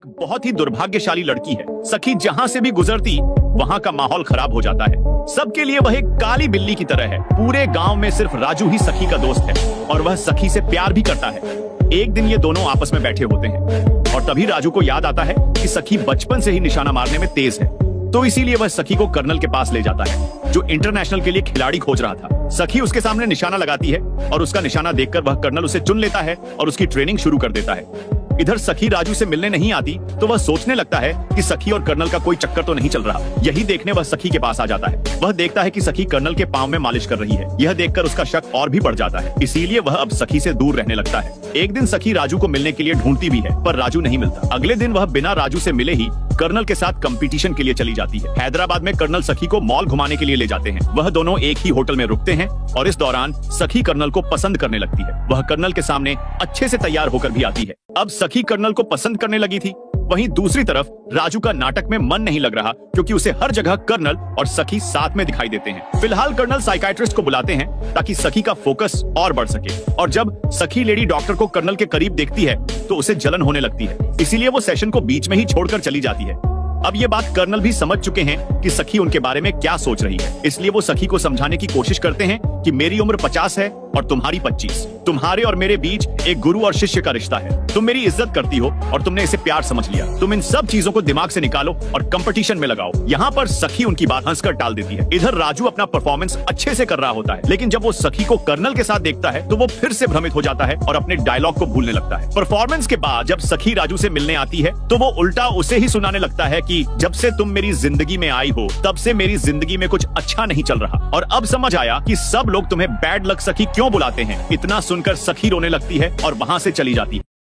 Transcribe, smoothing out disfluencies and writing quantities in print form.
बहुत ही दुर्भाग्यशाली लड़की है। सखी जहाँ से भी गुजरती वहाँ का माहौल खराब हो जाता है। सबके लिए वह एक काली बिल्ली की तरह है। पूरे गांव में सिर्फ राजू ही सखी का दोस्त है और वह सखी से प्यार भी करता है। एक दिन ये दोनों आपस में बैठे होते हैं और तभी राजू को याद आता है कि सखी बचपन से ही निशाना मारने में तेज है, तो इसीलिए वह सखी को कर्नल के पास ले जाता है जो इंटरनेशनल के लिए खिलाड़ी खोज रहा था। सखी उसके सामने निशाना लगाती है और उसका निशाना देखकर वह कर्नल उसे चुन लेता है और उसकी ट्रेनिंग शुरू कर देता है। इधर सखी राजू से मिलने नहीं आती तो वह सोचने लगता है कि सखी और कर्नल का कोई चक्कर तो नहीं चल रहा। यही देखने वह सखी के पास आ जाता है। वह देखता है कि सखी कर्नल के पांव में मालिश कर रही है। यह देखकर उसका शक और भी बढ़ जाता है, इसीलिए वह अब सखी से दूर रहने लगता है। एक दिन सखी राजू को मिलने के लिए ढूंढती भी है पर राजू नहीं मिलता। अगले दिन वह बिना राजू से मिले ही कर्नल के साथ कंपटीशन के लिए चली जाती है। हैदराबाद में कर्नल सखी को मॉल घुमाने के लिए ले जाते हैं। वह दोनों एक ही होटल में रुकते हैं और इस दौरान सखी कर्नल को पसंद करने लगती है। वह कर्नल के सामने अच्छे से तैयार होकर भी आती है। अब सखी कर्नल को पसंद करने लगी थी। वहीं दूसरी तरफ राजू का नाटक में मन नहीं लग रहा क्योंकि उसे हर जगह कर्नल और सखी साथ में दिखाई देते हैं। फिलहाल कर्नल साइकाइट्रिस्ट को बुलाते हैं ताकि सखी का फोकस और बढ़ सके। और जब सखी लेडी डॉक्टर को कर्नल के करीब देखती है तो उसे जलन होने लगती है, इसीलिए वो सेशन को बीच में ही छोड़कर चली जाती है। अब ये बात कर्नल भी समझ चुके हैं कि सखी उनके बारे में क्या सोच रही है, इसलिए वो सखी को समझाने की कोशिश करते हैं कि मेरी उम्र 50 है और तुम्हारी 25। तुम्हारे और मेरे बीच एक गुरु और शिष्य का रिश्ता है। तुम मेरी इज्जत करती हो और तुमने इसे प्यार समझ लिया। तुम इन सब चीजों को दिमाग से निकालो और कंपटीशन में लगाओ। यहाँ पर सखी उनकी बात हंसकर टाल देती है। इधर राजू अपना परफॉर्मेंस अच्छे से कर रहा होता है, लेकिन जब वो सखी को कर्नल के साथ देखता है तो वो फिर से भ्रमित हो जाता है और अपने डायलॉग को भूलने लगता है। परफॉर्मेंस के बाद जब सखी राजू से मिलने आती है तो वो उल्टा उसे ही सुनाने लगता है कि जब से तुम मेरी जिंदगी में आई हो तब से मेरी जिंदगी में कुछ अच्छा नहीं चल रहा और अब समझ आया कि सब लोग तुम्हें बैड लक सखी क्यों बुलाते हैं। इतना सुनकर सखी रोने लगती है और वहाँ से चली जाती है।